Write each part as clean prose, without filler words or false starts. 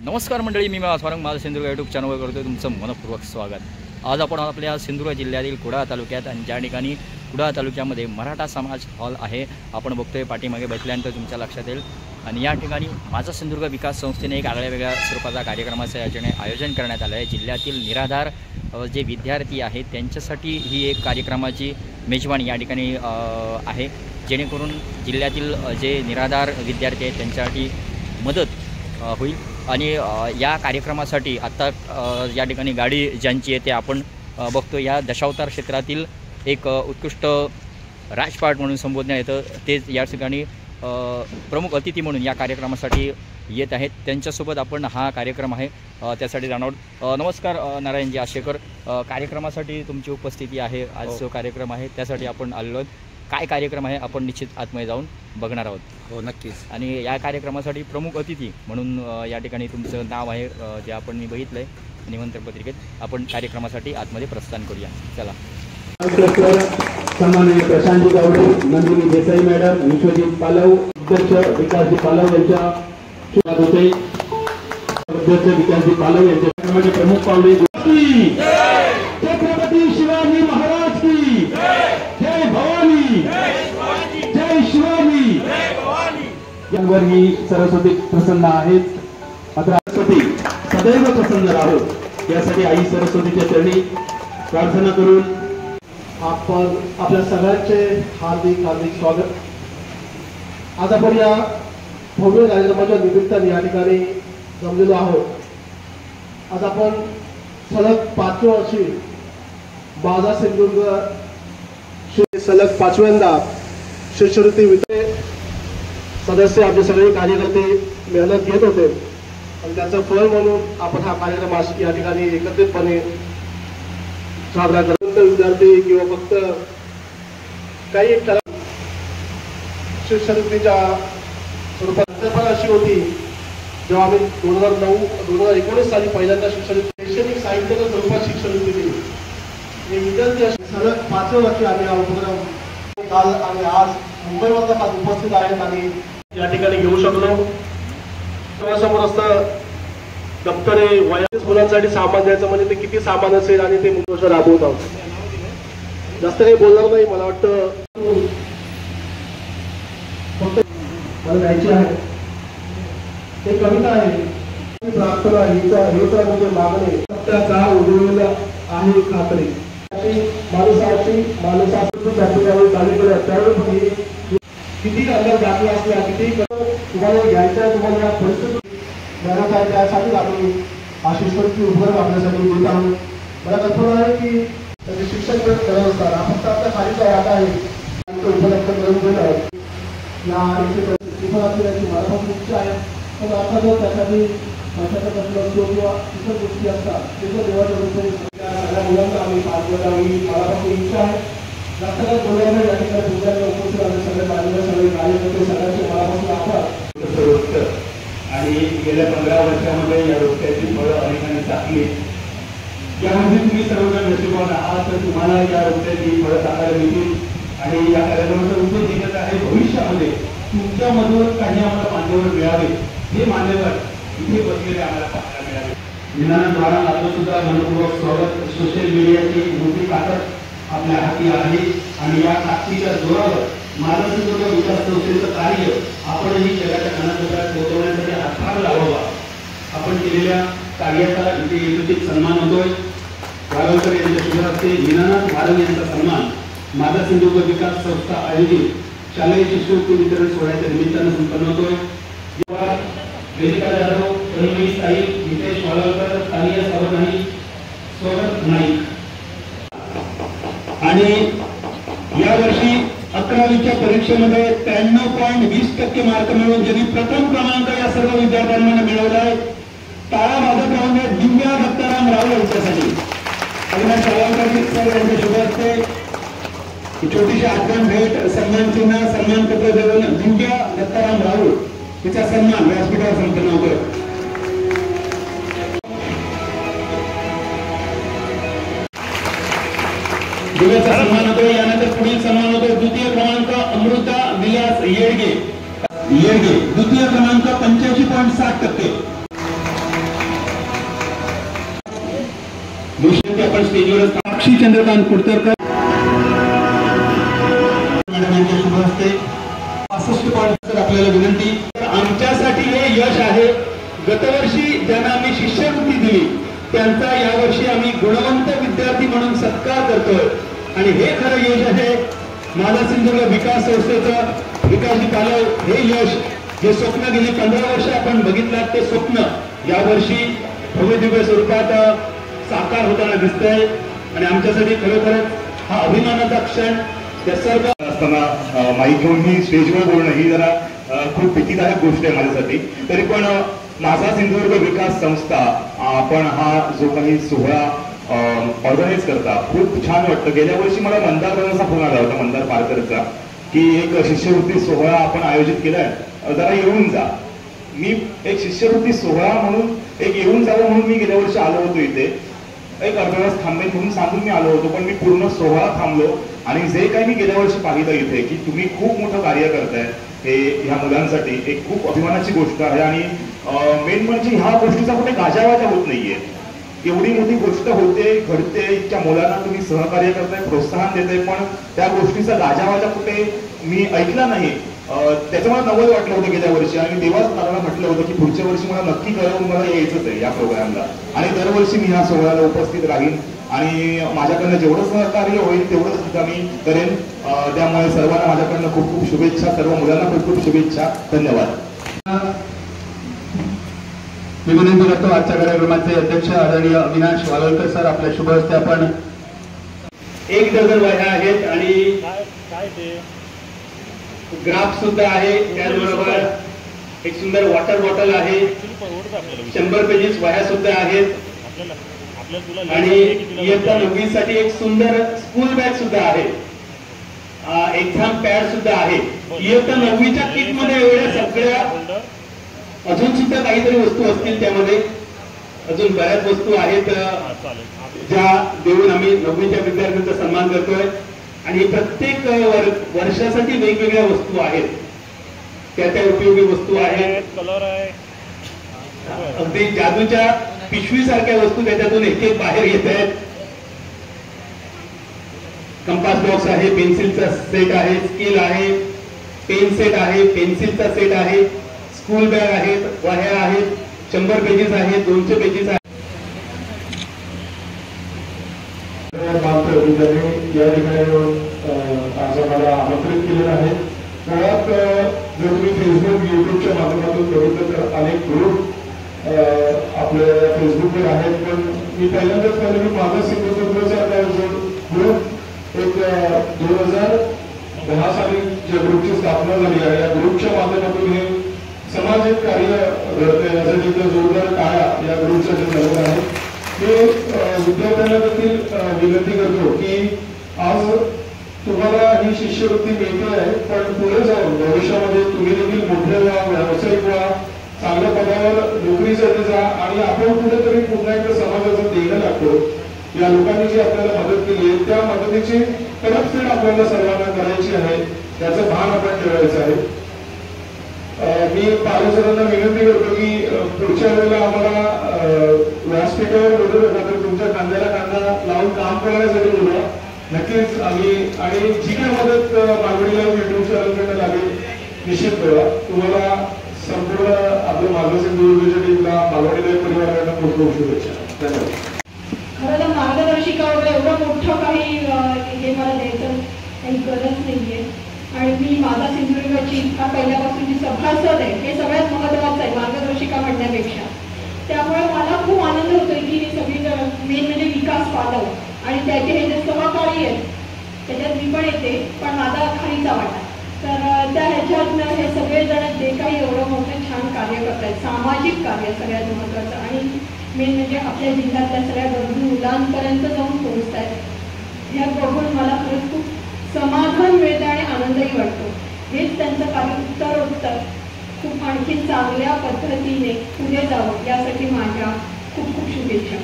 नमस्कार मंडळी, मी स्वारंग माझा सिंधुदुर्ग यूट्यूब चॅनलवर करतो तुमचं मनपूर्वक स्वागत। आज आपण आपल्या सिंधुदुर्ग जिल्ह्यातील कुडाळ तालुक्यात आणि ज्या ठिकाणी कुडाळ तालुक्यामध्ये मराठा समाज हॉल आहे आपण बघतोय, पाठीमागे बसल्यानंतर तुमच्या लक्षात येईल। आणि या ठिकाणी माझा सिंधुदुर्ग विकास संस्थेने एक आगळ्या वेगळ्या स्वरूपाचा कार्यक्रमाचं आयोजन करण्यात आलं आहे। जिल्ह्यातील निराधार जे विद्यार्थी आहेत त्यांच्यासाठी ही एक कार्यक्रमाची मेजवानी या ठिकाणी आहे, जेणेकरून जिल्ह्यातील जे निराधार विद्यार्थी आहेत त्यांच्यासाठी मदत होईल। आणि या कार्यक्रमासाठी आत्ता या ठिकाणी गाडी ज्यांची आहे ते आपण बघतो, या दशावतार क्षेत्रातील एक उत्कृष्ट राजपाट म्हणून संबोधण्यात येतं, तेच या ठिकाणी प्रमुख अतिथी म्हणून या कार्यक्रमासाठी येत आहेत। त्यांच्यासोबत आपण हा कार्यक्रम आहे त्यासाठी जाणवत। नमस्कार नारायणजी आशेकर, कार्यक्रमासाठी तुमची उपस्थिती आहे, आज जो कार्यक्रम आहे त्यासाठी आपण आलेलो आहोत। काय कार्यक्रम आहे आपण निश्चित आतमध्ये जाऊन बघणार आहोत। हो नक्कीच। आणि या कार्यक्रमासाठी प्रमुख अतिथी म्हणून या ठिकाणी तुमचं नाव आहे जे आपण मी बघितलं आहे निमंत्रण पत्रिकेत। आपण कार्यक्रमासाठी आतमध्ये प्रस्थान करूया, चला। सन्माननीय प्रशांतजी गावडे, नंदिनी देसाई मॅडम, विश्वजित पालव, अध्यक्ष विकासजी पालव यांच्या शुभात होते। अध्यक्ष विकासजी पालव यांच्या प्रमुख पाहुणे छत्रपती शिवाजी महाराज की जय भवानी, जय शिवाजी। यांवर ही सरस्वती प्रसन्न आहेत, मात्र सरस्वती सदैव प्रसन्न राहो यासाठी आई सरस्वतीच्या चरणी प्रार्थना करून आपण आपल्या सगळ्यांचे हार्दिक हार्दिक स्वागत। आज आपण या भव्य कार्यक्रमाच्या निमित्ताने या ठिकाणी जमलेलो आहोत। आज आपण सलग 5व्या वर्षी माझा सिंधुदुर्ग सलग 5व्यांदा शिष्यवृत्ती वितरण सदस्य आपले सगळे कार्यकर्ते मेहनत घेत होते आणि त्याचं फळ म्हणून आपण हा कार्यक्रम या ठिकाणी एकत्रितपणे साजरा करत। विद्यार्थी किंवा फक्त काही शिष्यवृत्तीच्या स्वरूपात पण अशी होती, जेव्हा आम्ही 2019 साली पहिल्यांदा शैक्षणिक साहित्याच्या स्वरूपात शिक्षणवृत्ती दिली। विद्यार्थी सलग 5व्या वर्षी आम्ही हा उपक्रम काल आणि आज मुंबईमधला उपस्थित आहेत आणि या ठिकाणी घेऊ शकलो। समोर असतं दप्तरे, वयाच्या मुलांसाठी सामान द्यायचं म्हणजे ते किती सामान असेल आणि ते मुलं राबवत आहोत। जास्त काही बोलणार नाही, मला वाटतं फक्त मला द्यायची आहे ते कविता आहे। प्रार्थना हिचा म्हणजे मागणे सत्याचा उडवलेला आहे खात्री माणसाची त्यावेळी किती अंदाज दाखला असला, किती तुम्हाला घ्यायचं तुम्हाला परिस्थिती मिळत आहे, त्यासाठी आम्ही हा शिष्यवृत्ती उपक्रम आपल्यासाठी देत आहोत। मला कल्पना आहे की त्याचे शिक्षण करत असतात, फक्त आपल्या खालीचा वाटा आहे उपलब्ध करून दिला आहे। या मनापासून इच्छा आहे, पण अर्थातच त्यासाठी भाषाचा प्रश्न असतो किंवा इतर गोष्टी असतात, त्याच्या देवाच्या रूपाने सगळ्या मुलांना आम्ही पाठवत आहोत। मनापासून इच्छा आहे जास्त काही बोलायला या ठिकाणी पूजाला उपस्थित आले सगळे बाजूला सगळे कार्यकर्ते सगळ्यांचे मनापासून आभार। आणि गेल्या 15 वर्षामध्ये या रोजगाराची फळं अनेकांनी टाकली, यामध्ये तुम्ही सर्वजण नशिबान आहात, तर तुम्हाला या रोजगाराची फळं टाकायला मिळतील। आणि या कार्यक्रमाचा उद्देश एकच आहे, भविष्यामध्ये तुमच्यामधून काही आम्हाला मान्यवर मिळावे, हे मान्यवर इथे बसलेले आम्हाला पाहायला मिळावे। विधानाद्वारा आपलं सुद्धा मनपूर्वक स्वागत। सोशल मीडियाची मोठी ताकद आपल्या हाती आहे आणि या ताकदीच्या जोरावर माझा सिंधुदुर्ग विकास संस्थेचं कार्य आपणही जगाच्या कानाकोपऱ्यात पोहोचवण्यासाठी हातभार लावावा। आपण केलेल्या कार्याचा इथे एकत्रित सन्मान होतोय। वाळवंकर यांच्या शुभ हस्ते दीनानाथ महाराज यांचा सन्मान माझा सिंधुदुर्ग विकास संस्था आयोजित शालेय शिष्यवृत्ती वितरण सोहळ्याच्या निमित्तानं संपन्न होतोय। वेदिका जाधव, तन्मयी साई, नितेश वाळवंकर, तानिया सावंत, स्वागत नाईक। आणि यावर्षी 11वीच्या परीक्षेमध्ये 93.20% मार्क मिळवून ज्यांनी प्रथम क्रमांक या सर्व विद्यार्थ्यांना मिळवलाय, टाळा वाजत राहून दिव्या दत्ताराम राव यांच्यासाठी अविनाश सावंकर सर यांच्या शुभ हस्ते छोटीशी आठवण भेट, सन्मान चिन्ह, सन्मान पत्र देऊन दिव्या दत्ताराम राव तिचा सन्मान व्यासपीठावर संपन्न होतोय। दिव्याचा सन्मान होतोय। यानंतर पुढील सन्मान होतोय द्वितीय क्रमांक अमृता विलास येडगे, द्वितीय क्रमांक 85.60%। स्टेजवर साक्षी चंद्रकांत कुडतरकर मॅडम यांच्या शुभ हस्ते 65 पॉईंट आपल्याला विनंती। आमच्यासाठी हे यश आहे। गतवर्षी ज्यांना आम्ही शिष्यवृत्ती दिली त्यांचा यावर्षी आम्ही गुणवंत विद्यार्थी म्हणून सत्कार करतोय आणि हे खरं यश आहे माझा सिंधुदुर्ग विकास संस्थेचं। विकासजी पालव हे यश जे स्वप्न गेली 15 वर्ष आपण बघितलं ते स्वप्न यावर्षी भव्य दिव्य स्वरूपात साकार होताना दिसतंय आणि आमच्यासाठी खरोखरच हा अभिमानाचा क्षण। त्या सर्व असताना माईक घेऊन ही स्टेजवर बोलणं ही जरा खूप भीतीदायक गोष्ट आहे माझ्यासाठी। तरी पण माझा सिंधुदुर्ग विकास संस्था आपण हा जो काही सोहळा ऑर्गनाईज करता खूप छान वाटतं। गेल्या वर्षी मला मंदारचा फोन आला होता, मंदार पारकरचा, की एक शिष्यवृत्ती सोहळा आपण आयोजित केलाय, जरा येऊन जा। मी एक शिष्यवृत्ती सोहळा म्हणून एक येऊन जावं म्हणून मी गेल्या वर्षी आलो होतो इथे, एक अर्धा तास थांबेन म्हणून सांगून मी आलो होतो, पण मी पूर्ण सोहळा थांबलो आणि जे काही मी गेल्या वर्षी पाहिलं इथे की तुम्ही खूप मोठं कार्य करताय हे ह्या मुलांसाठी एक खूप अभिमानाची गोष्ट आहे। आणि मेन म्हणजे ह्या गोष्टीचा कुठे गाजावाजा होत नाहीये। एवढी मोठी गोष्ट होते घडते, त्या मुलांना तुम्ही सहकार्य करताय, प्रोत्साहन देताय, पण त्या गोष्टीचा गाजावाजा कुठे मी ऐकला नाही। त्याचं मला नवल वाटलं होतं गेल्या वर्षी आणि देवाच मला म्हटलं होतं की पुढच्या वर्षी मला नक्की करून मला यायचंच आहे या प्रोग्रामला आणि दरवर्षी मी ह्या सोहळ्याला उपस्थित राहीन आणि माझ्याकडनं जेवढं सहकार्य होईल तेवढंच सुद्धा मी करेन। त्यामुळे सर्वांना माझ्याकडनं खूप खूप शुभेच्छा, सर्व मुलांना खूप खूप शुभेच्छा, धन्यवाद। मी विनंती करतो आजच्या कार्यक्रमाचे अध्यक्ष आदरणीय अविनाश वालवलकर सर आपल्या शुभ हस्ते आपण 1 डझन वह्या आहेत आणि ग्राफ सुद्धा आहे, त्याचबरोबर एक सुंदर वॉटर बॉटल आहे, 100 पेजेस वह्या सुद्धा आहेत आणि इयत्ता 9वी साठी एक सुंदर स्कूल बॅग सुद्धा आहे, एक्झाम पॅड सुद्धा आहे। इयत्ता 9वीच्या किट मध्ये एवढ्या सगळ्या अजून सुद्धा काहीतरी वस्तू असतील, त्यामध्ये अजून बऱ्याच वस्तू आहेत ज्या देऊन आम्ही 9वीच्या विद्यार्थ्यांचा सन्मान करतोय आणि प्रत्येक वर्षासाठी वेगवेगळ्या वस्तू आहेत, त्या उपयोगी वस्तू आहेत। कलर आहे, अगदी जादूच्या पिशवी सारख्या वस्तू त्याच्यातून एक एक बाहेर येत आहेत। कंपास बॉक्स आहे, पेन्सिलचा सेट आहे, स्केल आहे, पेन सेट आहे, पेन्सिलचा सेट आहे, स्कूल बॅग आहेत, वह्या आहेत, 100 पेजेस आहेत, 200 पेजेस आहेत। या ठिकाणी आज आम्हाला आमंत्रित केलेलं आहे। मुळात जर तुम्ही फेसबुक युट्यूबच्या माध्यमातून बघितलं तर अनेक ग्रुप आपल्या फेसबुकवर आहेत, पण मी पहिल्यांदाच पाहिलं की माझा सिंधुदुर्गचा ग्रुप एक 2010 साली ज्या ग्रुपची स्थापना झाली आहे, या ग्रुपच्या माध्यमातून हे सामाजिक कार्य घडते, यासाठी जोरदार टाळ्या या ग्रुपसाठी झालेला आहे। मी विद्यार्थ्यांना देखील विनंती करतो की आज तुम्हाला ही शिष्यवृत्ती मिळते आहे, पण पुढे जाऊन भविष्यामध्ये तुम्ही देखील मोठे व्हा, व्यावसायिक व्हा, चांगल्या पदावर नोकरीसाठी जा आणि आपण कुठेतरी पुन्हा एकदा समाजाचं देणं लागतो। या लोकांनी जी आपल्याला मदत केली आहे त्या मदतीची परतफेड आपल्याला सर्वांना करायची आहे, त्याचं भान आपण ठेवायचं आहे। मी पालकसरांना विनंती करतो की पुढच्या वेळेला आम्हाला व्यासपीठावर बोलू नका, तर तुमच्या कांद्याला कांदा लावून काम करण्यासाठी बोलवा नक्कीच आम्ही, आणि जी काय मदत मागणीला युट्यूब चॅनलकडे लागेल निश्चित करा। तुम्हाला संपूर्ण आपल्या मार्ग सिंधुदुर्गच्या टीमला मालवणीला परिवाराकडनं खूप खूप शुभेच्छा, धन्यवाद। खरं तर मार्गदर्शिका वगैरे एवढं मोठं काही हे मला द्यायचं काही गरज नाहीये आणि मी माझा सिंधुदुर्गची हा पहिल्यापासूनची सभासद आहे, हे सगळ्यात महत्त्वाचं आहे मार्गदर्शिका म्हणण्यापेक्षा। त्यामुळे मला खूप आनंद होतोय की हे सगळीजण मेन म्हणजे विकास पालव आणि त्याचे हे जे सहकारी आहेत त्याच्यात मी पण येते, पण माझा खालीचा वाटा, तर त्या ह्याच्यातनं हे सगळेजण जे काही एवढं मोठं छान कार्य करतायत, सामाजिक कार्य सगळ्यात महत्त्वाचं आणि मेन म्हणजे आपल्या जिल्ह्यातल्या सगळ्या गरजू मुलांपर्यंत जाऊन पोहोचतायत, ह्या बघून मला खरंच खूप समाधान मिळतं आणि आनंदही वाटतो। हेच त्यांचं कार्य उत्तर खूप आणखी चांगल्या पद्धतीने पुढे जावं यासाठी माझ्या खूप खूप शुभेच्छा।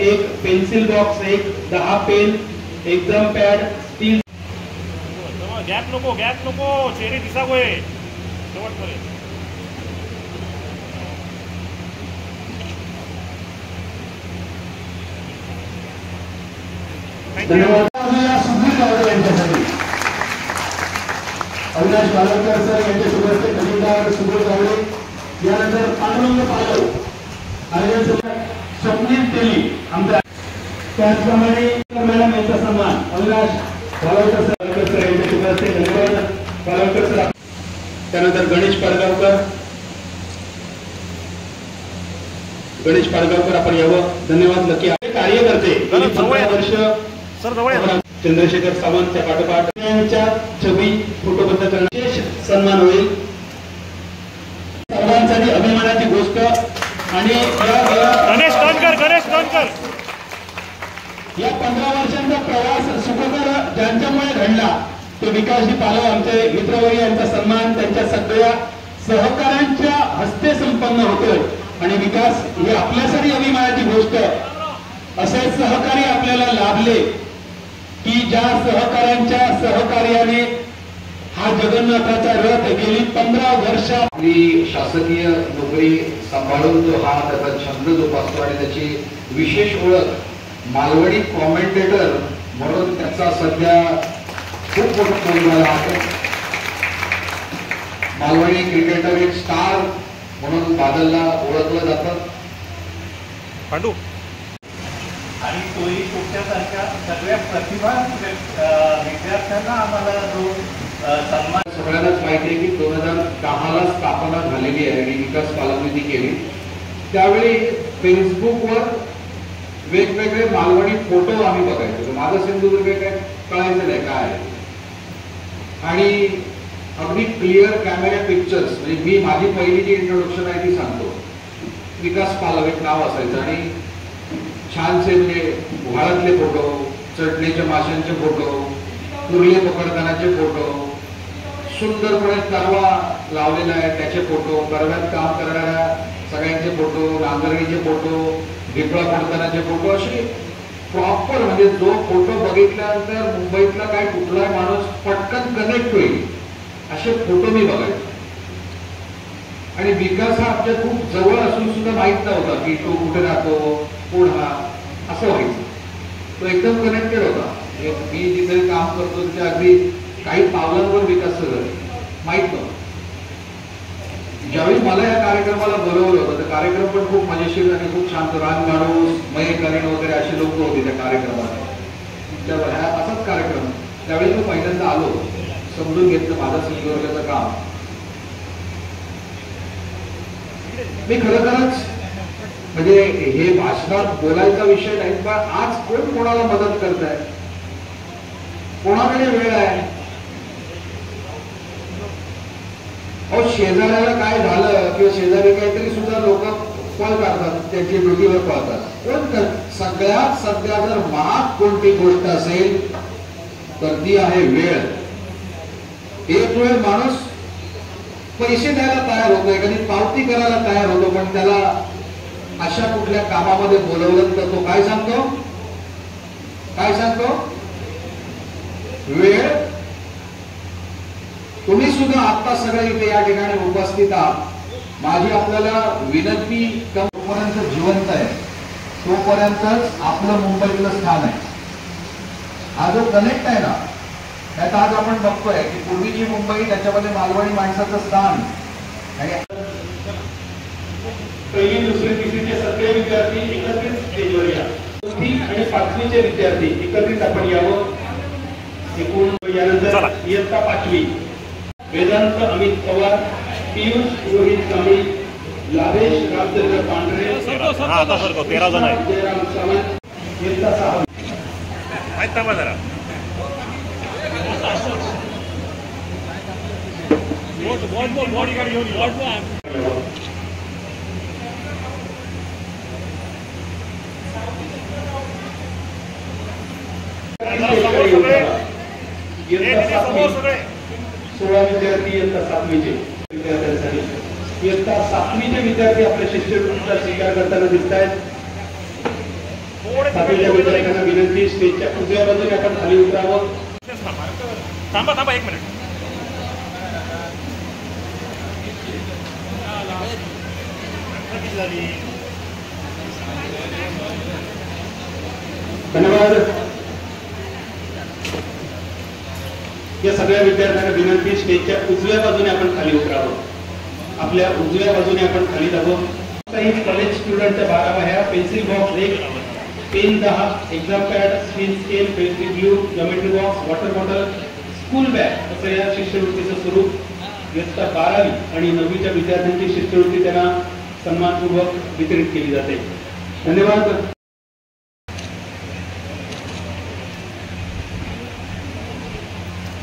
एक पेन्सिल बॉक्स, एक 10 pen, exam pad, steel gap नको चेहरे दिसावे शेवटपर्यंत। धन्यवाद सुधीर गावडे यांच्यासाठी. अविनाश बालवकर सर यांच्यासोबत असते खजिनदार सुधीर गावडे. यानंतर पांडुरंग पालव आणि स्वप्नील तेली आमच्या. त्याचप्रमाणे मॅडम यांचा सन्मान अविनाश बालवकर सर यांच्यासोबत असते. धन्यवाद बालवकर सर. त्यानंतर गणेश पाडगावकर आपण यावं. धन्यवाद. नक्की कार्यकर्ते 15 वर्ष चंद्रशेखर सावंत पाठोपाठ यांच्या छबी फोटोबद्ध करण्यात विशेष सन्मान होईल. सर्वांसाठी अभिमानाची गोष्ट. आणि या 15 वर्षांचा प्रवास सुखकर ज्यांच्यामुळे घडला तो विकासजी पालव आमचे मित्रवर्य यांचा सन्मान त्यांच्या सगळ्या सहकाऱ्यांच्या हस्ते संपन्न होतो. आणि विकास ही आपल्यासाठी अभिमानाची गोष्ट. असे सहकारी आपल्याला लाभले की ज्या सहकाऱ्यांच्या सहकार्याने हा जगन्नाथाचा रथ गेली 15 वर्ष आपली शासकीय नोकरी सांभाळून तो हा त्याचा छंद जोपासतो आणि त्याची विशेष ओळख मालवणी कॉमेंटेटर म्हणून त्याचा सध्या खूप मोठा बोल झाला आहे. मालवणी क्रिकेटर एक स्टार म्हणून बादलला ओळखलं जातं. पांडू आणि तोही तुमच्यासारख्या सगळ्या प्रतिभा विद्यार्थ्यांना आम्हाला जो सन्मान. सगळ्यांनाच माहिती आहे की 2010ला स्थापना झालेली आहे आणि विकास पालवनी केली. त्यावेळी फेसबुकवर वेगवेगळे मालवणी फोटो आम्ही बघायचो. माझा सिंधुदुर्ग काय कळायचं नाही काय आहे. आणि अगदी क्लिअर कॅमेरा पिक्चर्स म्हणजे मी माझी पहिली जी इंट्रोडक्शन आहे ती सांगतो. विकास पालव एक नाव असायचं आणि छानसे म्हणजे व्हाळातले फोटो, चटणीच्या माशांचे फोटो, कुर्ले पकडतानाचे फोटो, सुंदरपणे तरवा लावलेला आहे त्याचे फोटो, तरव्यात काम करणाऱ्या सगळ्यांचे फोटो, नांगरणीचे फोटो, ढिपळा पडतानाचे फोटो, असे प्रॉपर म्हणजे जो फोटो बघितल्यानंतर मुंबईतला काय कुठलाही माणूस पटकन कनेक्ट होईल असे फोटो मी बघायचो. आणि विकास हा आमच्या खूप जवळ असून सुद्धा माहित नव्हता की तो कुठे राहतो, कोण हा, असं व्हायचं. तो एकदम कनेक्टेड होता. मी जिथे काम करतो तिथे अगदी काही पावलांवर विकास सगळं माहित नव्हतं. ज्यावेळी मला या कार्यक्रमाला बोलवलं होतं तर कार्यक्रम पण खूप मजेशीर आणि खूप शांत. रान माणूस, मयेकरीण वगैरे अशी लोक होती त्या कार्यक्रमात. असाच कार्यक्रम. त्यावेळी मी पहिल्यांदा आलो, समजून घेतलं माझा सिंधुदुर्गाचं काम. मी खरोखरच म्हणजे हे भाषणात बोलायचा विषय नाही, पण आज कोण कोणाला मदत करत आहे, कोणाकडे वेळ आहे. अहो शेजाऱ्याला काय झालं किंवा शेजारी काहीतरी सुद्धा लोक पळ काढतात, त्यांची ड्युटीवर पळतात. पण सगळ्यात सध्या जर महाग कोणती गोष्ट असेल तर ती आहे वेळ. एक वेळ माणूस पैसे द्यायला तयार होतो, एखादी पावती करायला तयार होतो, पण त्याला अशा कुठल्या कामामध्ये बोलवलं तर तो काय सांगतो, काय सांगतो, वेळ. तुम्ही सुद्धा आता सगळे इथे या ठिकाणी उपस्थित आहात. माझी आपल्याला विनंती, जोपर्यंत जिवंत आहे तोपर्यंतच आपलं मुंबईतलं स्थान आहे. हा जो कनेक्ट आहे ना, त्यात आज आपण बघतोय की पूर्वीची मुंबई त्याच्यामध्ये मालवणी माणसाचं स्थान. आणि पहिली, दुसरी, तिसरीचे सगळे विद्यार्थी एकत्रित स्टेजवर या. आणि 5वीचे विद्यार्थी एकत्रित आपण यावं. एकूण यानंतर इयत्ता 5वी वेदांत अमित पवार, पियुष रोहित कांबळी, लाभेश रामचंद्र पांढरे, जयराम सावंत, इयत्ता 6वी. इयत्ता 16 विद्यार्थी इयत्ता 7वीचे विद्यार्थ्यांसाठी. इयत्ता 7वीचे विद्यार्थी आपल्या शिष्यवृत्तीचा स्वीकार करताना दिसत आहेत. 7वीच्या विद्यार्थ्यांना विनंती, स्टेजच्या उजव्या बाजूने आपण खाली उतरावं. थांबा 1 मिनिट. धन्यवाद. या सगळ्या विद्यार्थ्यांना विनंती, स्टेजच्या उजव्या बाजूने आपण खाली उतरावं. आपल्या उजव्या बाजूने आपण खाली जावं. काही कॉलेज स्टुडंटच्या 12 वह्या, pencil box 1, pen 10, exam pad, skin scale, pencil glue, geometry box, water bottle, school bag असं या शिष्यवृत्तीचं स्वरूप इयत्ता 12वी आणि 9वीच्या विद्यार्थ्यांची शिष्यवृत्ती त्यांना सन्मानपूर्वक वितरित केली जाते. धन्यवाद.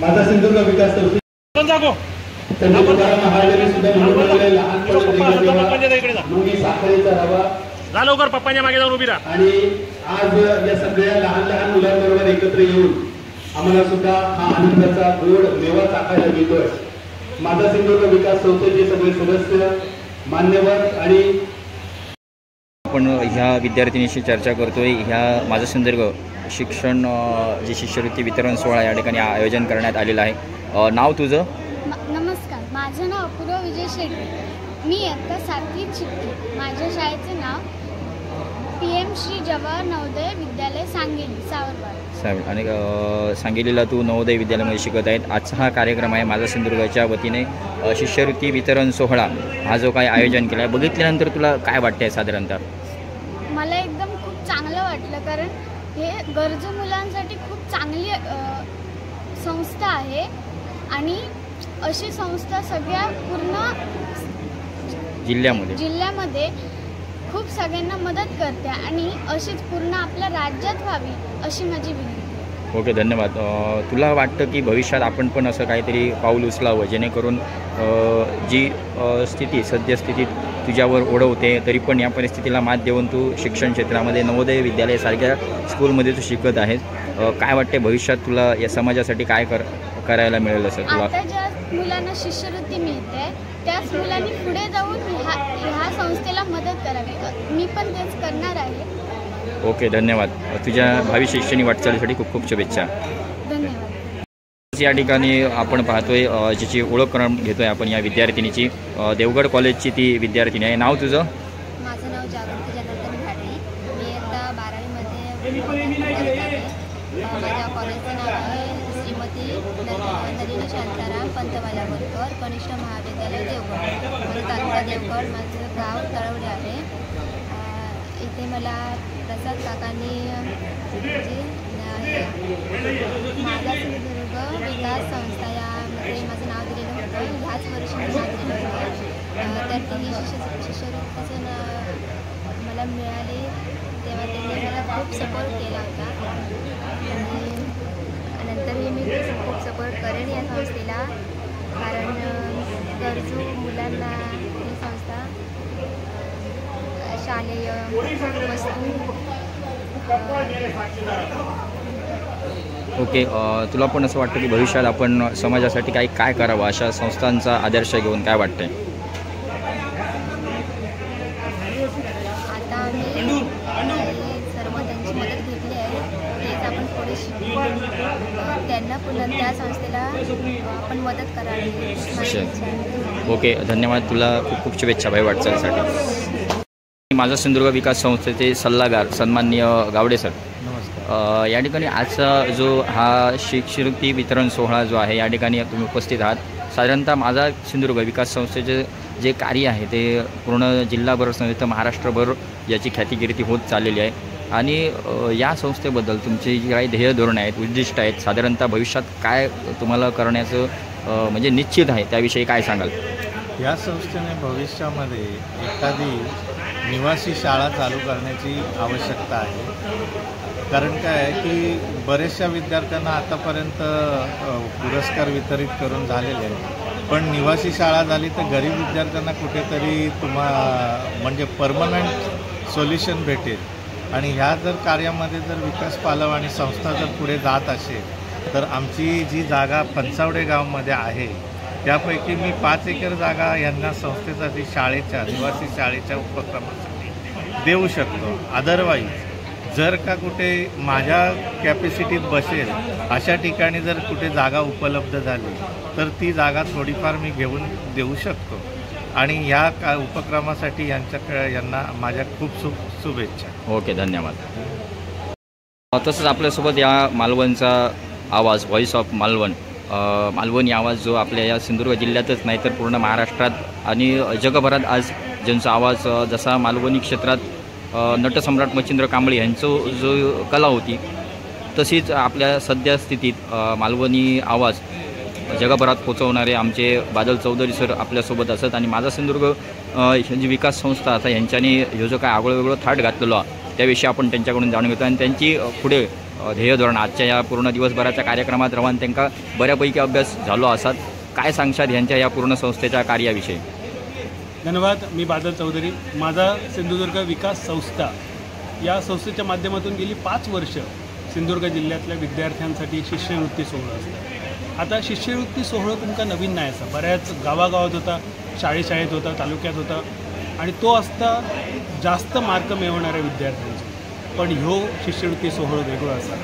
माझा सिंधुदुर्ग विकास संस्था जा लवकर, पप्पांच्या मागे जाऊन उभी राहा. आणि आज या सगळ्या लहान लहान मुलांबरोबर एकत्र येऊन आम्हाला सुद्धा हा आनंदाचा गोड मेवा चाखायला मिळतोय. माझा सिंधुदुर्ग विकास संस्थेचे सगळे सदस्य, मान्यवर आणि आपण ह्या विद्यार्थिनीशी चर्चा करतोय. ह्या माझा सिंधुदुर्ग शिक्षण जी शिष्यवृत्ती वितरण सोहळा या ठिकाणी आयोजन करण्यात आलेलं आहे. नाव तुझं? नमस्कार, माझं नाव अपूर्वा विजय शेट्टी. मी इयत्ता 7वीत शिकते. माझ्या शाळेचे नाव PM श्री जवाहर नवोदय विद्यालय सांगली सावरवाड. आणि सांगलीला तू नवोदय विद्यालयामध्ये शिकत आहेत. आजचा हा कार्यक्रम आहे माझा सिंधुदुर्गच्या वतीने शिष्यवृत्ती वितरण सोहळा हा जो काही आयोजन केला आहे, बघितल्यानंतर तुला काय वाटतंय साधारणतः? मला एकदम खूप चांगलं वाटलं, कारण हे गरजू मुलांसाठी खूप चांगली संस्था आहे आणि अशी संस्था सगळ्या पूर्ण जिल्ह्यामध्ये खूप सगळ्यांना मदत करते आणि अशीच पूर्ण आपल्या राज्यात व्हावी अशी माझी विनंती. ओके, धन्यवाद. तुला वाटतं की भविष्यात आपण पण असं काहीतरी पाऊल उचलावं जेणेकरून जी सद्यस्थितीत तुझ्यावर ओढवते तरी पण या परिस्थितीला मात देऊन तू शिक्षण क्षेत्रामध्ये नवोदय विद्यालयासारख्या स्कूलमध्ये तू शिकत आहेस, काय वाटते भविष्यात तुला या समाजासाठी काय करायला मिळेल असं तुला? आता ज्या मुलांना शिष्यवृत्ती मिळते त्याच मुलांनी पुढे जाऊन ह्या संस्थेला मदत करावी. मी पण तेच करणार आहे. ओके, धन्यवाद. तुझ्या भावी शैक्षणिक वाटचालीसाठी खूप खूप शुभेच्छा. धन्यवाद. या ठिकाणी आपण पाहतोय जिची ओळख करून घेतोय आपण या विद्यार्थिनीची. देवगड कॉलेजची ती विद्यार्थिनी आहे. नाव तुझं? माझं नाव जागृती जनार्दन घाटे. मी आता 12वीमध्ये माझ्या कॉलेजचं नाव आहे श्रीमती नलिनी शांताराम पंतमाला बोरकर कनिष्ठ महाविद्यालय देवगड. माझं तालुका देवगड, माझं गाव तळवडे आहे. इथे मला प्रसाद काकांनी माझा सिंधुदुर्ग विकास संस्था यामध्ये माझं नाव दिलेलं होतं. ह्याच वर्षी मी नाव दिलेलं होतं. तर ती शिष्यवृत्तीचं मला मिळाली तेव्हा त्यांनी मला खूप सपोर्ट केला होता आणि नंतरही मी खूप सपोर्ट करेन या संस्थेला, कारण गरजू मुलांना ही संस्था शालेय वस्तू. ओके, तुला पण असं वाटतं की भविष्यात आपण समाजासाठी काय करावं अशा संस्थांचा आदर्श घेऊन काय वाटतंय? आता आम्ही सर्व त्यांची मदत घेतली आहे, तेच आपण पुढे शिकून त्यांना पुन्हा त्या संस्थेला आपण मदत करावी. ओके, धन्यवाद. तुला खूप खूप शुभेच्छा भाई वाटचालीसाठी. माझा सिंधुदुर्ग विकास संस्थेचे सल्लागार सन्माननीय गावडे सर. नमस्कार. या ठिकाणी आजचा जो हा शिष्यवृत्ती वितरण सोहळा जो आहे या ठिकाणी तुम्ही उपस्थित आहात. साधारणतः माझा सिंधुदुर्ग विकास संस्थेचे जे कार्य आहे ते पूर्ण जिल्हाभर संस्था महाराष्ट्रभर याची ख्यातिकीर्ती होत चाललेली आहे आणि या संस्थेबद्दल तुमची जी काही ध्येय धोरणं आहेत, उद्दिष्ट आहेत, साधारणतः भविष्यात काय तुम्हाला करण्याचं म्हणजे निश्चित आहे त्याविषयी काय सांगाल? या संस्थेने भविष्यामध्ये एखादी निवासी शाळा चालू करण्याची आवश्यकता आहे. कारण काय आहे की बऱ्याचशा विद्यार्थ्यांना आतापर्यंत पुरस्कार वितरित करून झालेले आहेत, पण निवासी शाळा झाली तर गरीब विद्यार्थ्यांना कुठेतरी म्हणजे परमनंट सोल्युशन भेटेल. आणि ह्या जर कार्यामध्ये जर विकास पालव आणि संस्था जर पुढे जात असेल तर आमची जी जागा पंचावडे गावमध्ये आहे त्यापैकी मी 5 एकर जागा यांना संस्थेसाठी निवासी शाळेच्या उपक्रमासाठी देऊ शकतो. अदरवाईज जर का कुठे माझ्या कॅपॅसिटीत बसेल अशा ठिकाणी जर कुठे जागा उपलब्ध झाली तर ती जागा थोडीफार मी घेऊन देऊ शकतो. आणि ह्या उपक्रमासाठी यांना माझ्या खूप शुभेच्छा. ओके, धन्यवाद. तसंच आपल्यासोबत या मालवणचा आवाज व्हॉइस ऑफ मालवण मालवणी आवाज जो आपल्या या सिंधुदुर्ग जिल्ह्यातच नाही तर पूर्ण महाराष्ट्रात आणि जगभरात आज ज्यांचा आवाज जसा मालवणी क्षेत्रात नटसम्राट मच्छिंद्र कांबळे यांचं जो कला होती तशीच आपल्या सध्या स्थितीत मालवणी आवाज जगभरात पोचवणारे आमचे बादल चौधरी सर आपल्यासोबत असत आणि माझा सिंधुदुर्ग ह्यांची विकास संस्था आता यांच्यानी ह्यो जो काय आगळं वेगळं थाट घातलेलो त्याविषयी आपण त्यांच्याकडून जाणून घेतो आणि त्यांची पुढे ध्येय धोरण आजच्या या पूर्ण दिवसभराच्या कार्यक्रमात रवान त्यांना बऱ्यापैकी अभ्यास झालो असतात. काय सांगशात ह्यांच्या या पूर्ण संस्थेच्या कार्याविषयी? धन्यवाद. मी बादल चौधरी. माझा सिंधुदुर्ग विकास संस्था या संस्थेच्या माध्यमातून गेली 5 वर्ष सिंधुदुर्ग जिल्ह्यातल्या विद्यार्थ्यांसाठी शिष्यवृत्ती सोहळा असतात. आता शिष्यवृत्ती सोहळा तुमका नवीन नाही असा, बऱ्याच गावागावात होता, शाळेत होता, तालुक्यात होता आणि तो असता जास्त मार्क मिळवणाऱ्या विद्यार्थ्यांचा. पण ह्यो शिष्यवृत्ती सोहळा वेगळा असा.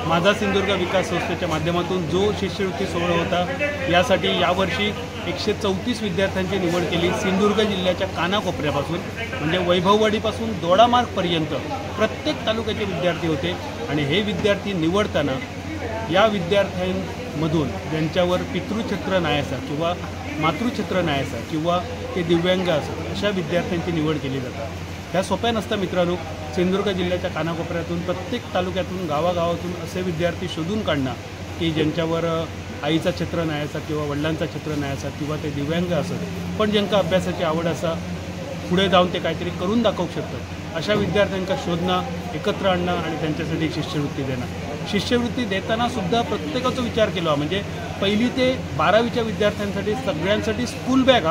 माझा सिंधुदुर्ग विकास संस्थेच्या माध्यमातून जो शिष्यवृत्ती सोहळा होता यासाठी यावर्षी 134 विद्यार्थ्यांची निवड केली. सिंधुदुर्ग जिल्ह्याच्या कानाकोपऱ्यापासून म्हणजे वैभववाडीपासून दोडामार्गपर्यंत प्रत्येक तालुक्याचे विद्यार्थी होते आणि हे विद्यार्थी निवडताना या विद्यार्थ्यांमधून ज्यांच्यावर पितृछत्र नाही असा किंवा मातृछत्र नाही असा किंवा ते दिव्यांग असत अशा विद्यार्थ्यांची निवड केली जातात. ह्या सोप्या नसतं मित्रांनो. सिंधुदुर्ग जिल्ह्याच्या कानाकोपऱ्यातून प्रत्येक तालुक्यातून गावागावातून असे विद्यार्थी शोधून काढणं की ज्यांच्यावर आईचा छत्र नाही असा किंवा वडिलांचा छत्र नाही असा किंवा ते दिव्यांग असत पण ज्यांका अभ्यासाची आवड असा पुढे जाऊन ते काहीतरी करून दाखवू शकतात अशा विद्यार्थ्यांका शोधणं, एकत्र आणणं आणि त्यांच्यासाठी शिष्यवृत्ती देणं. शिष्यवृत्ती देताना सुद्धा प्रत्येकाचा विचार केला. म्हणजे 1ली ते 12वीच्या विद्यार्थ्यांसाठी सगळ्यांसाठी स्कूल बॅग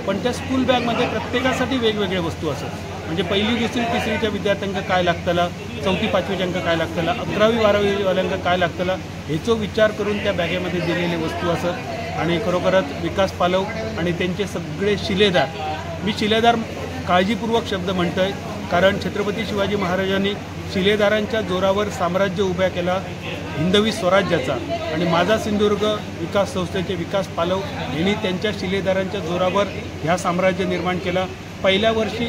पण त्या स्कूल बॅगमध्ये प्रत्येकासाठी वेगवेगळे वस्तू असत. म्हणजे 1ली, 2री, 3रीच्या विद्यार्थ्यांका काय लागतला, 4थी, 5वीच्यांका काय लागतला, 11वी, 12वीवाल्यांका काय लागतला ह्याचा विचार करून त्या बॅगेमध्ये दिलेले वस्तू असत. आणि खरोखरच विकास पालव आणि त्यांचे सगळे शिलेदार, मी शिलेदार काळजीपूर्वक शब्द म्हणतो आहे कारण छत्रपती शिवाजी महाराजांनी शिलेदारांच्या जोरावर साम्राज्य उभ्या केला हिंदवी स्वराज्याचा आणि माझा सिंधुदुर्ग विकास संस्थेचे विकास पालव यांनी त्यांच्या शिलेदारांच्या जोरावर ह्या साम्राज्य निर्माण केला. पहिल्या वर्षी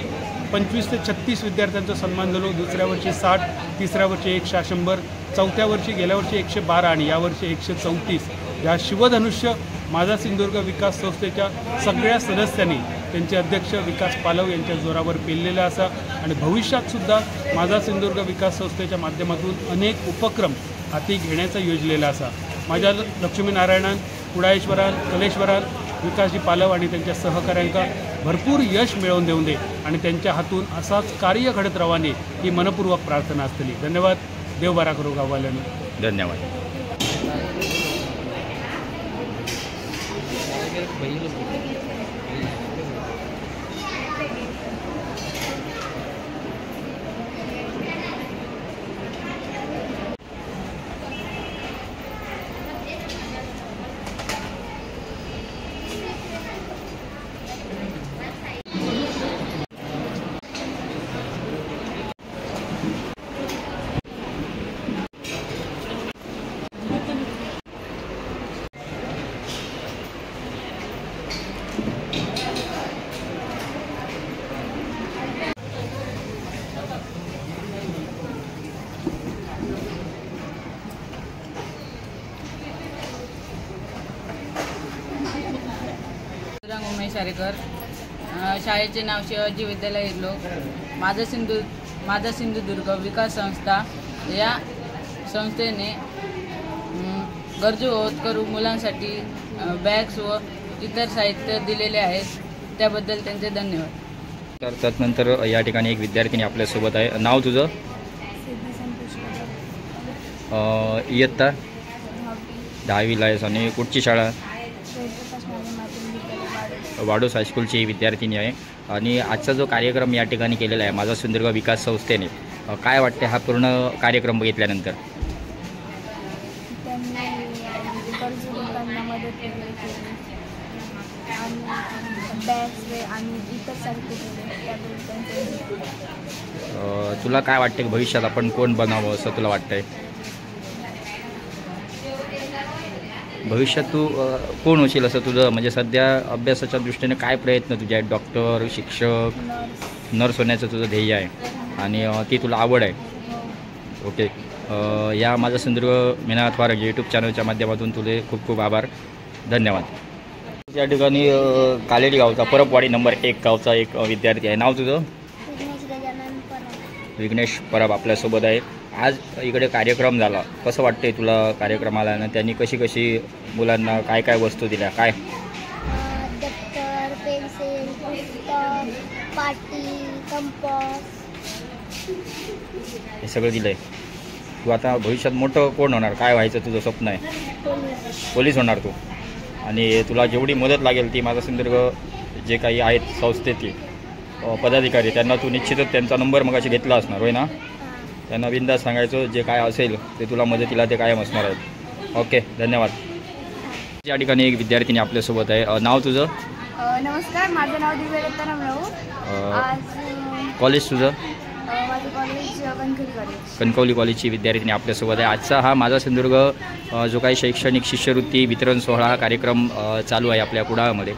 25 ते 36 विद्यार्थ्यांचा सन्मान झालो, दुसऱ्या वर्षी 60, तिसऱ्या वर्षी 100, चौथ्या वर्षी गेल्या वर्षी 112 आणि यावर्षी 134. या शिवधनुष्य माझा सिंधुदुर्ग विकास संस्थेच्या सगळ्या सदस्यांनी त्यांचे अध्यक्ष विकास पालव यांच्या जोरावर पेललेला असा आणि भविष्यातसुद्धा माझा सिंधुदुर्ग विकास संस्थेच्या माध्यमातून अनेक उपक्रम हाती घेण्याचा योजलेला असा. माझ्या लक्ष्मीनारायणान, कुडाळेश्वरान, कलेश्वरान विकासजी पालव आणि त्यांच्या सहकाऱ्यांका भरपूर यश मिळवून देऊन दे आणि त्यांच्या हातून असाच कार्य घडत रवाने ही मनपूर्वक प्रार्थना असतली. धन्यवाद. देव बरा करो गाववाल्यांनी. धन्यवाद. उमेश आरेकर. शाळेचे नाव शिवाजी विद्यालय इरलो. माझा सिंधुदुर्ग विकास संस्था या संस्थेने गरजू होतकरू मुलांसाठी बॅग्स व इतर साहित्य दिलेले आहेत त्याबद्दल त्यांचे धन्यवाद. तर त्यानंतर या ठिकाणी एक विद्यार्थिनी आपल्यासोबत आहे. नाव तुझं? इयत्ता 10वीला आहेस आणि कुठची शाळा? वाडोस हायस्कूलची विद्यार्थिनी आहे. आणि आजचा जो कार्यक्रम या ठिकाणी केलेला आहे माझा सिंधुदुर्ग विकास संस्थेने, काय वाटते हा पूर्ण कार्यक्रम बघितल्यानंतर? तुला काय वाटते की भविष्यात आपण कोण बनावं असं तुला वाटतंय? भविष्यात तू कोण होशील असं तुझं म्हणजे सध्या अभ्यासाच्या दृष्टीने काय प्रयत्न तुझे आहेत? डॉक्टर, शिक्षक, नर्स होण्याचं तुझं ध्येय आहे आणि ती तुला आवड आहे. ओके. या माझा सिंधुदुर्ग मेनाथवार यूट्यूब चॅनलच्या माध्यमातून तुले खूप खूप आभार, धन्यवाद। या ठिकाणी कालेडी गावचा परबवाडी नंबर 1 गावचा एक विद्यार्थी आहे। नाव तुझं? विघ्नेश परब आपल्यासोबत आहे। आज इकडे कार्यक्रम झाला, कसं वाटते तुला कार्यक्रमाला आणि त्यांनी कशी कशी मुलांना काय काय वस्तू दिल्या? काय दप्तर, पेन्सिल, पुस्तक, पाटी, कंपास हे सगळं दिलं आहे। तू आता भविष्यात मोठं कोण होणार? काय व्हायचं तुझं स्वप्न आहे? पोलीस होणार तू। आणि तुला जेवढी मदत लागेल ती माझा सिंधुदुर्ग जे काही आहेत संस्थेची पदाधिकारी त्यांना तू निश्चितच त्यांचा नंबर मगाशी घेतला असणार होय ना? त्यांना बिंदास सांगायचं जे काय असेल ते तुला मदतीला ते कायम असणार आहेत। ओके, धन्यवाद। या ठिकाणी एक विद्यार्थिनी आपल्यासोबत आहे। नाव तुझं? नमस्कार, माझं नाव दिव्या दत्ताराम राऊत। आज कॉलेज तुझं? माझं कॉलेज कणकवली कॉलेज। कणकवली कॉलेजची विद्यार्थिनी आपल्यासोबत आहे। आजचा हा माझा सिंधुदुर्ग जो काही शैक्षणिक शिष्यवृत्ती वितरण सोहळा हा कार्यक्रम चालू आहे आपल्या कुडाळमध्ये।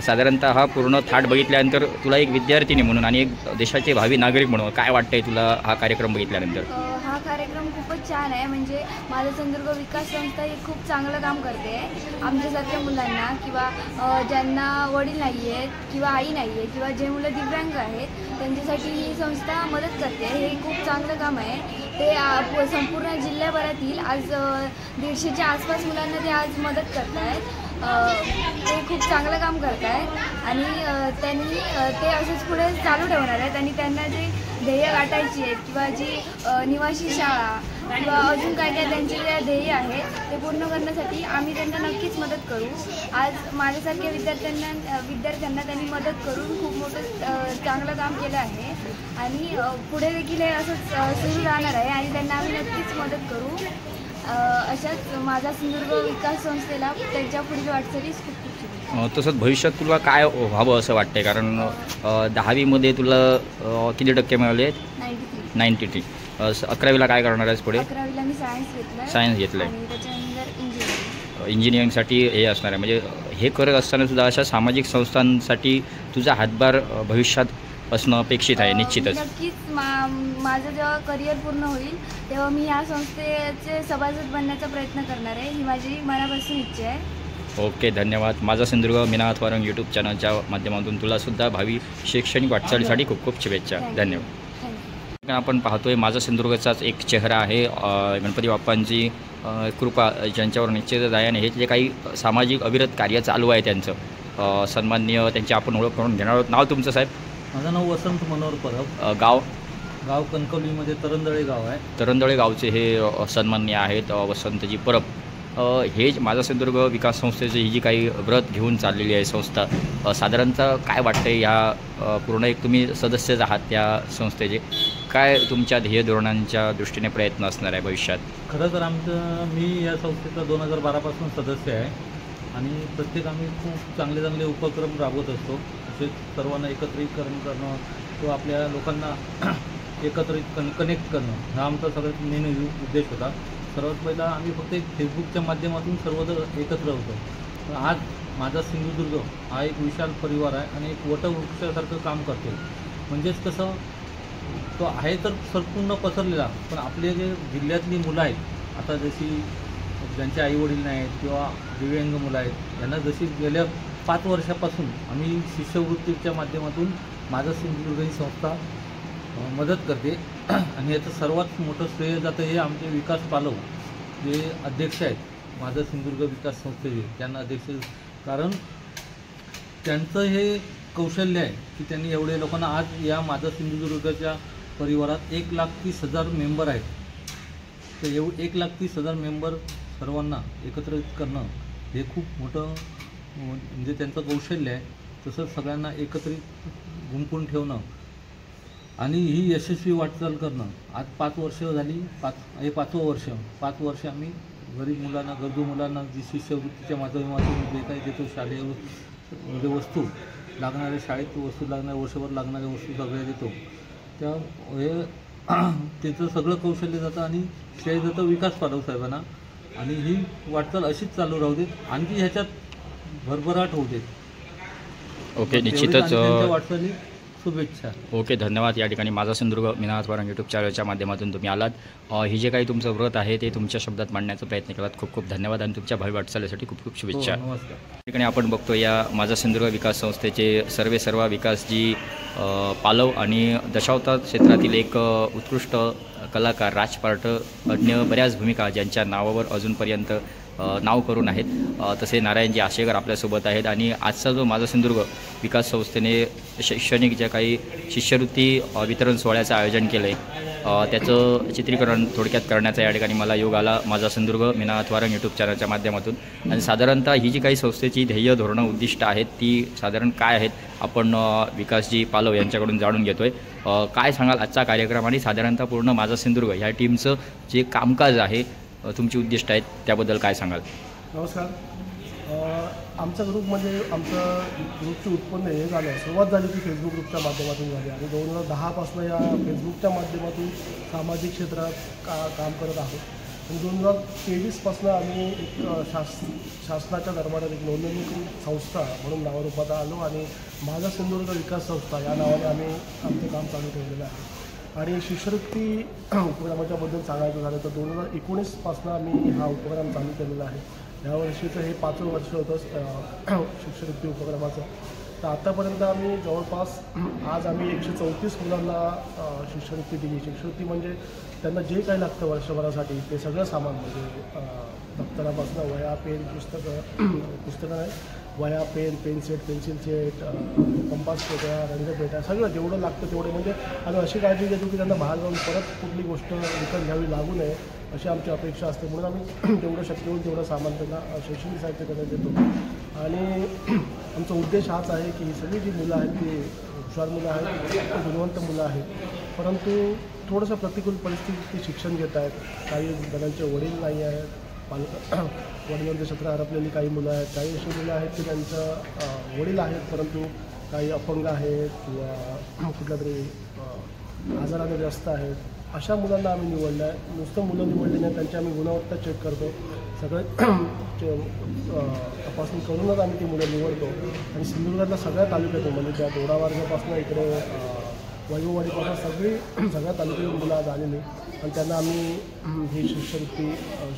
साधारणतः हा पूर्ण थाट बघितल्यानंतर तुला एक विद्यार्थिनी म्हणून आणि एक देशाचे भावी नागरिक म्हणून काय वाटतंय तुला हा कार्यक्रम बघितल्यानंतर? हा कार्यक्रम खूपच छान आहे। म्हणजे माझा सिंधुदुर्ग विकास संस्था ही खूप चांगलं काम करते आमच्यासारख्या मुलांना किंवा ज्यांना वडील नाही आहेत किंवा आई नाही आहे किंवा जे मुलं दिव्यांग आहेत त्यांच्यासाठी ही संस्था मदत करते। हे खूप चांगलं काम आहे। ते संपूर्ण जिल्ह्याभरातील आज 150च्या आसपास मुलांना ते आज मदत करत आहेत। ते खूप चांगलं काम करत आहेत आणि त्यांनी ते असंच पुढे चालू ठेवणार आहेत आणि त्यांना जे ध्येय गाठायची आहेत किंवा जी निवासी शाळा किंवा अजून काय काय त्यांचे जे ध्येय आहे ते पूर्ण करण्यासाठी आम्ही त्यांना नक्कीच मदत करू। आज माझ्यासारख्या विद्यार्थ्यांना त्यांनी मदत करून खूप मोठं चांगलं काम केलं आहे आणि पुढे देखील हे असंच सुरू राहणार आहे आणि त्यांना आम्ही नक्कीच मदत करू। अशाच माझा सिंधुदुर्ग विकास संस्थेला त्यांच्या पुढील वाटचालीस खूप खूप शुभेच्छा। तसंच भविष्यात तुला काय व्हावं असं वाटतंय? कारण 10वीमध्ये तुला किती टक्के मिळाले? 93। 11वीला काय करणार आहेस पुढे? 11वीला मी सायन्स घेतलं आहे। त्याच्यानंतर इंजिनिअरिंगसाठी हे असणार आहे। म्हणजे हे करत असताना सुद्धा अशा सामाजिक संस्थांसाठी तुझा हातभार भविष्यात असणं अपेक्षित आहे निश्चितच। नक्कीच माझं जेव्हा करिअर पूर्ण होईल तेव्हा मी या संस्थेचे सभासद बनण्याचा प्रयत्न करणार आहे, ही माझी मनापासून इच्छा आहे। ओके, धन्यवाद। माझा सिंधुदुर्ग मेनाथवार यूट्यूब चॅनलच्या माध्यमातून तुला सुद्धा भावी शैक्षणिक वाटचालीसाठी खूप खूप शुभेच्छा, धन्यवाद। आपण पाहतोय माझा सिंधुदुर्गचाच एक चेहरा आहे, गणपती बाप्पांची कृपा ज्यांच्यावर निश्चितच आहे आणि हे जे काही सामाजिक अविरत कार्य चालू आहे त्यांचं सन्माननीय त्यांची आपण ओळख करून घेणार आहोत। नाव तुमचं साहेब? माझं नाव वसंत मनोहर परब। गाव? गाव कणकवलीमध्ये तरंदळे गाव आहे। तरंदळे गावचे हे सन्माननीय आहेत वसंतजी परब। हे माझा सिंधुदुर्ग विकास संस्थेची ही जी काही व्रत घेऊन चाललेली आहे संस्था, साधारणतः काय वाटते या पूर्ण एक तुम्ही सदस्यच आहात त्या संस्थेचे, काय तुमच्या ध्येय धोरणांच्या दृष्टीने प्रयत्न असणार आहे भविष्यात? खरं तर मी या संस्थेचा 2012पासून सदस्य आहे आणि प्रत्येक आम्ही खूप चांगले चांगले उपक्रम राबवत असतो। तसेच सर्वांना एकत्रीकरण करणं किंवा आपल्या लोकांना एकत्रित कनेक्ट करणं हा आमचा सगळ्यात मेन उद्देश होता। सर्वात पहिला आम्ही फक्त एक फेसबुकच्या माध्यमातून सर्वजण एकत्र होतो, पण आज माझा सिंधुदुर्ग हा एक विशाल परिवार आहे आणि एक वटवृक्षासारखं काम करतो। म्हणजेच कसं तो आहे तर संपूर्ण पसरलेला, पण आपले जे जिल्ह्यातली मुलं आहेत आता जशी ज्यांचे आईवडील नाही आहेत किंवा दिव्यांग मुलं आहेत यांना जशी गेल्या 5 वर्षापासून आम्ही शिष्यवृत्तीच्या माध्यमातून माझा सिंधुदुर्ग ही संस्था मदत करते आणि याचं सर्वात मोठं श्रेय जातं हे आमचे विकास पालव जे अध्यक्ष आहेत माझा सिंधुदुर्ग विकास संस्थेचे, त्यांना अध्यक्ष, कारण त्यांचं हे कौशल्य आहे की त्यांनी एवढे लोकांना आज या माझा सिंधुदुर्गच्या परिवारात 1,30,000 मेंबर आहेत, तर 1,30,000 मेंबर सर्वांना एकत्रित करणं हे खूप मोठं म्हणजे त्यांचं कौशल्य आहे। तसंच सगळ्यांना एकत्रित गुंफून ठेवणं आणि ही यशस्वी वाटचाल करणं। आज 5 वर्ष झाली, हे 5वं वर्ष, 5 वर्ष आम्ही गरीब मुलांना, गरजू मुलांना जी शिष्यवृत्तीच्या माध्यमातून जे काही देतो, शालेय म्हणजे वस्तू लागणाऱ्या, शाळेत वस्तू लागणाऱ्या, वर्षभर लागणाऱ्या वस्तू सगळ्या देतो, त्या हे त्याचं सगळं कौशल्य जातं आणि श्रेय जातं विकास पालव साहेबांना आणि ही वाटचाल अशीच चालू राहू देत, आणखी ह्याच्यात भरभराट होऊ देत। ओके, निश्चितच वाटचाली शुभेच्छा. ओके, धन्यवाद. या ठिकाणी माझा सिंधुदुर्ग मीनाथ वारंग यूट्यूब चॅनलच्या माध्यमातून तुम्ही आलात. ही जे काही तुमचं व्रत आहे ते तुमच्या शब्दात मांडण्याचा प्रयत्न केलात. खूप खूप धन्यवाद आणि तुमच्या भावी वाटचालीसाठी खूप खूप शुभेच्छा. नमस्कार. या ठिकाणी आपण बघतो या माझा सिंधुदुर्ग विकास संस्थेचे सर्व विकासजी पालव आणि दशावतार क्षेत्रातील एक उत्कृष्ट कलाकार राजपार्ट अन्य बऱ्याच भूमिका ज्यांच्या नावावर अजूनपर्यंत नाव करून आहेत, तसे नारायणजी आशेकर आपल्यासोबत आहेत. आणि आजचा जो माझा सिंधुदुर्ग विकास संस्थेने शैक्षणिक ज्या काही शिष्यवृत्ती वितरण सोहळ्याचं आयोजन केलं आहे त्याचं चित्रीकरण थोडक्यात करण्याचा या ठिकाणी मला योग आला माझा सिंधुदुर्ग मीनाथ वारंग यूट्यूब चॅनलच्या माध्यमातून. आणि साधारणतः ही जी काही संस्थेची ध्येय धोरणं उद्दिष्ट आहेत ती साधारण काय आहेत आपण विकासजी पालव यांच्याकडून जाणून घेतो आहे. काय सांगाल आजचा कार्यक्रम आणि साधारणतः पूर्ण माझा सिंधुदुर्ग ह्या टीमचं जे कामकाज आहे, तुमची उद्दिष्ट आहेत त्याबद्दल काय सांगाल? नमस्कार. आमचा ग्रुप म्हणजे आमचं ग्रुपची उत्पन्न हे झालं, सुरुवात झाली ती फेसबुक ग्रुपच्या माध्यमातून झाली आणि 2010पासून या फेसबुकच्या माध्यमातून सामाजिक क्षेत्रात काम करत आहोत. आणि 2023पासून आम्ही एक शासनाच्या दरबारात एक नोंदणीकृत संस्था म्हणून नावारूपात आलो आणि माझा सिंधुदुर्ग विकास संस्था या नावाने आम्ही आमचं काम चालू ठेवलेलं आहे. आणि शिष्यवृत्ती उपक्रमाच्याबद्दल सांगायचं झालं तर 2019पासून आम्ही हा उपक्रम चालू केलेला आहे. यावर्षीचं हे 5वं वर्ष होतं शिष्यवृत्ती उपक्रमाचं. तर आतापर्यंत आम्ही जवळपास आज आम्ही 134 मुलांना शिष्यवृत्ती दिली. शिष्यवृत्ती म्हणजे त्यांना जे काही लागतं वर्षभरासाठी ते सगळं सामान, म्हणजे दप्तरापासून वया पेन पुस्तकं नाही, वया पेन पेनसेट पेन्सिल सेट कंपास पेट्या रंगपेट्या सगळं जेवढं लागतं तेवढं, म्हणजे आम्ही अशी काळजी घेतो की त्यांना बाहेर जाऊन परत कुठली गोष्ट विकत घ्यावी लागू नये अशी आमची अपेक्षा असते. म्हणून आम्ही जेवढं शक्य होईल तेवढं सामान त्यांना शैक्षणिक साहित्य त्यांना देतो. आणि आमचा उद्देश हाच आहे की ही सगळी जी मुलं आहेत ती हुशार मुलं आहेत, गुणवंत मुलं आहेत, परंतु थोडंसं प्रतिकूल परिस्थितीत ते शिक्षण घेत आहेत. काही जणांचे वडील नाही आहेत, वडिलांचं क्षेत्र हरपलेली काही मुलं आहेत, काही अशी मुलं आहेत की त्यांचं वडील आहेत परंतु काही अपंग आहेत किंवा कुठल्या तरी आजाराने ग्रस्त आहेत. अशा मुलांना आम्ही निवडलं आहे. नुसतं मुलं निवडली नाही, त्यांची आम्ही गुणवत्ता चेक करतो, सगळं तपासणी करूनच आम्ही ती मुलं निवडतो. आणि सिंधुदुर्गातल्या सगळ्या तालुक्यातून म्हणजे त्या दोडामार्गापासून इकडे वैभववाडीपासून सगळ्या तालुक्यातून मुलं आज आलेली आणि त्यांना आम्ही ही शिष्यवृत्ती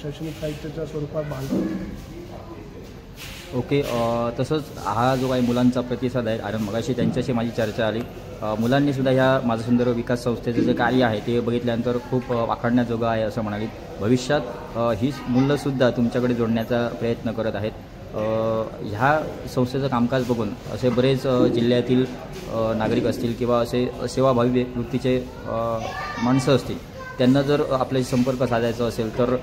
शैक्षणिक साहित्याच्या स्वरूपात बांधतो. ओके, तसंच हा जो काही मुलांचा प्रतिसाद आहे, कारण मगाशी त्यांच्याशी माझी चर्चा आली, मुलांनीसुद्धा ह्या माझा सिंधुदुर्ग विकास संस्थेचं जे कार्य आहे ते बघितल्यानंतर खूप वाखाणण्याजोगं आहे असं म्हणाली. भविष्यात हीच मुलंसुद्धा तुमच्याकडे जोडण्याचा प्रयत्न करत आहेत. ह्या संस्थेचं कामकाज बघून असे बरेच जिल्ह्यातील नागरिक असतील किंवा असे सेवाभावी वृत्तीचे माणसं असतील, त्यांना जर आपल्याशी संपर्क साधायचा असेल तर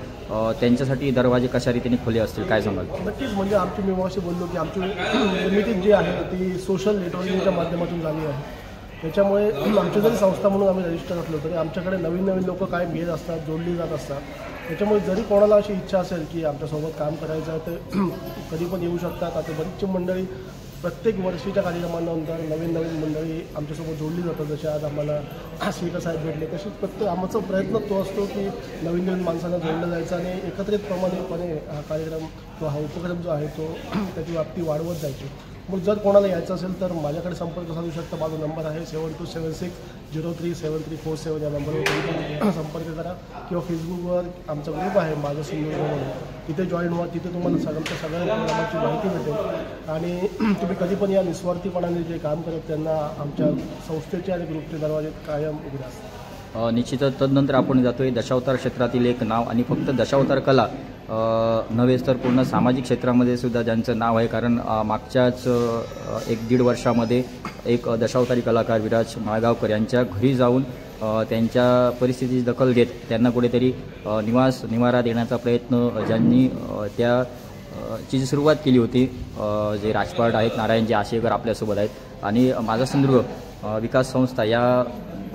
त्यांच्यासाठी दरवाजे कशा रीतीने खुले असतील, काय सांगाल? नक्कीच. म्हणजे आमची मी मगाशी बोललो की आमची निर्मिती जी आहे ती सोशल नेटवर्किंगच्या माध्यमातून झाली आहे. त्याच्यामुळे आमची जरी संस्था म्हणून आम्ही रजिस्टर असलो तरी आमच्याकडे नवीन लोक कायम येत असतात, जोडली जात असतात. त्याच्यामुळे जरी कोणाला अशी इच्छा असेल की आमच्यासोबत काम करायचं आहे तर कधी पण येऊ शकतात. आता बरीचशी मंडळी प्रत्येक वर्षीच्या कार्यक्रमानंतर नवीन मंडळी आमच्यासोबत जोडली जातात. जसे आज आम्हाला स्पीकर साहेब भेटले, तसेच प्रत्येक आमचा प्रयत्न तो असतो की नवीन माणसांना जोडलं जायचं आणि एकत्रितपणे हा कार्यक्रम किंवा हा उपक्रम जो आहे तो त्याची व्याप्ती वाढवत जायची. मग जर कोणाला यायचं असेल तर माझ्याकडे संपर्क साधू शकता. माझा नंबर आहे 7276037347 या नंबरवर तुम्ही संपर्क करा किंवा फेसबुकवर आमचा ग्रुप आहे माझा सिंधुदुर्ग म्हणून, तिथे जॉईन व्हा. तिथे तुम्हाला सगळ्या प्रोग्रामाची माहिती भेटेल आणि तुम्ही कधी पण या निस्वार्थीपणाने जे काम करत त्यांना आमच्या संस्थेचे आणि ग्रुपचे दरवाजे कायम उघडे असतात. निश्चितच. तदनंतर आपण जातोय दशावतार क्षेत्रातील एक नाव आणि फक्त दशावतार कला नव्हेच तर पूर्ण सामाजिक क्षेत्रामध्ये सुद्धा ज्यांचं नाव आहे. कारण मागच्याच 1-1.5 वर्षामध्ये एक दशावतारी कलाकार विराज माळगावकर यांच्या घरी जाऊन त्यांच्या परिस्थितीची दखल घेत त्यांना कुठेतरी निवारा देण्याचा प्रयत्न ज्यांनी ची सुरुवात केली होती, जे राजपाट आहेत नारायणजी आशेकर आपल्यासोबत आहेत. आणि माझा सिंधुदुर्ग विकास संस्था या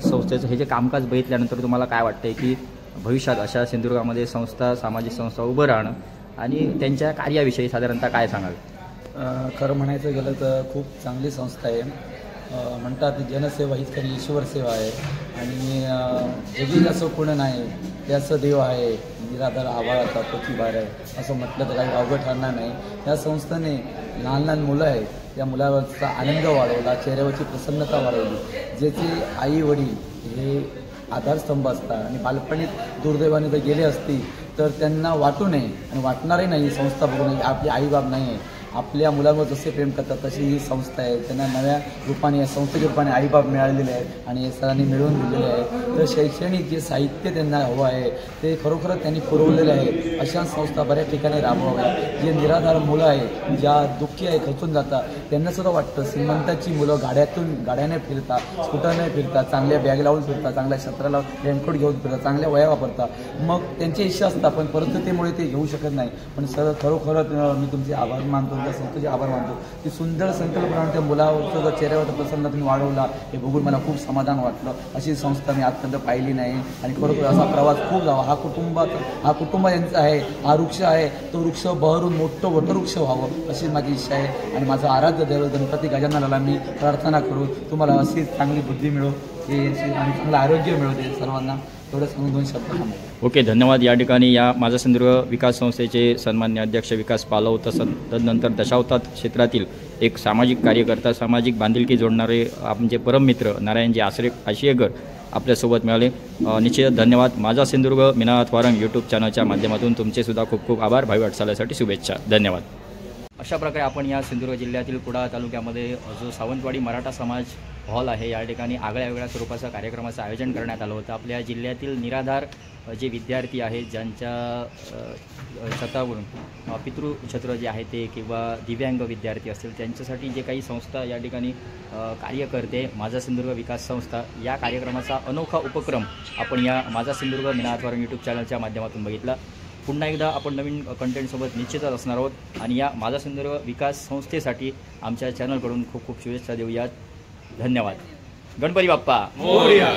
संस्थेचं हे जे कामकाज बघितल्यानंतर तुम्हाला काय वाटतं की भविष्यात अशा सिंधुदुर्गामध्ये सामाजिक संस्था उभं राहणं आणि त्यांच्या कार्याविषयी साधारणतः काय सांगाल? खरं म्हणायचं गेलं तर खूप चांगली संस्था आहे. म्हणतात जनसेवा हीच खरी ईश्वर सेवा आहे आणि जगी असं कोण नाही त्याचं देव आहे, निराधार आभाळाचा पृथ्वीभार आहे असं म्हटलं तर काही अवघड ठरणार नाही. या संस्थेने लहान मुलं आहेत त्या मुलावरचा आनंद वाढवला, चेहऱ्यावरची प्रसन्नता वाढवली. ज्याचे आई वडील हे आधारस्तंभ असतात आणि बालपणीत दुर्दैवाने जर गेले असतील तर त्यांना वाटू नये आणि वाटणारही नाही. संस्था बघून आपले आईबाप नाही आहे, आपल्या मुलांवर जसे प्रेम करतात तशी ही संस्था आहे. त्यांना नव्या रूपाने या संस्थेच्या रूपाने आईबाप मिळालेले आहेत आणि सरांनी मिळवून दिलेले आहे. तर शैक्षणिक जे साहित्य त्यांना हवं आहे ते खरोखरच त्यांनी पुरवलेले आहे. अशा संस्था बऱ्याच ठिकाणी राबवाव्या. जे निराधार मुलं आहे, ज्या दुःखी आहे, खचून जातात, त्यांनासुद्धा वाटतं श्रीमंताची मुलं गाड्याने फिरतात, स्कूटरने फिरतात, चांगल्या बॅग लावून फिरतात, चांगल्या छत्राला रेनकोट घेऊन फिरतात, चांगल्या वया वापरतात. मग त्यांची इच्छा असतात पण परिस्थितीमुळे ते घेऊ शकत नाही. पण सर खरोखरच मी तुमचे आभार मानतो, त्या संस्थेचे आभार मानतो. ती सुंदर संकल्पना त्या मुलावरचा चेहऱ्यावर प्रसन्न तुम्ही वाढवला हे बघून मला खूप समाधान वाटलं. अशी संस्था मी आजपर्यंत पाहिली नाही आणि खरोखर असा प्रवास खूप जावा. हा कुटुंब यांचा आहे, हा वृक्ष आहे, तो वृक्ष बहरून मोठं वटवृक्ष व्हावं अशी माझी इच्छा आहे. आणि माझं आराध्य देव गणपती गजाननाला मी प्रार्थना करू तुम्हाला अशीच चांगली बुद्धी मिळो आणि चांगलं आरोग्य मिळू दे सर्वांना. एवढं सांगून 2 शब्द थांबतो. ओके, धन्यवाद. या ठिकाणी या माझा सिंधुदुर्ग विकास संस्थेचे सन्मान्य अध्यक्ष विकास पालव, तदनंतर दशावतार क्षेत्रातील एक सामाजिक कार्यकर्ता, सामाजिक बांधिलकी जोडणारे आमचे परममित्र नारायणजी आशियेकर आपल्यासोबत मिळाले. निश्चित धन्यवाद. माझा सिंधुदुर्ग मीनानाथ वारंग यूट्यूब चॅनलच्या माध्यमातून तुमचे सुद्धा खूप खूप आभार. भावी वाटचालीसाठी शुभेच्छा. धन्यवाद. अशा प्रकारे आपण या सिंधुदुर्ग जिल्ह्यातील कुडाळ तालुक्यामध्ये जो सावंतवाडी मराठा समाज हॉल आहे या ठिकाणी आगळ्या वेगळ्या स्वरूपाचं कार्यक्रमाचं आयोजन करण्यात आलं होतं. आपल्या जिल्ह्यातील निराधार जे विद्यार्थी आहेत, ज्यांच्या छतावरून पितृछत्र जे आहे ते किंवा दिव्यांग विद्यार्थी असतील त्यांच्यासाठी जे काही संस्था या ठिकाणी कार्य करते, माझा सिंधुदुर्ग विकास संस्था, या कार्यक्रमाचा अनोखा उपक्रम आपण या माझा सिंधुदुर्ग मीनानाथ वारंग यूट्यूब चॅनलच्या माध्यमातून बघितला. पुन्हा एकदा आपण नवीन कंटेंटसोबत निश्चितच असणार आहोत आणि या माझा सिंधुदुर्ग विकास संस्थेसाठी आमच्या चॅनलकडून खूप खूप शुभेच्छा देऊयात. धन्यवाद. गणपती बाप्पा मोरया.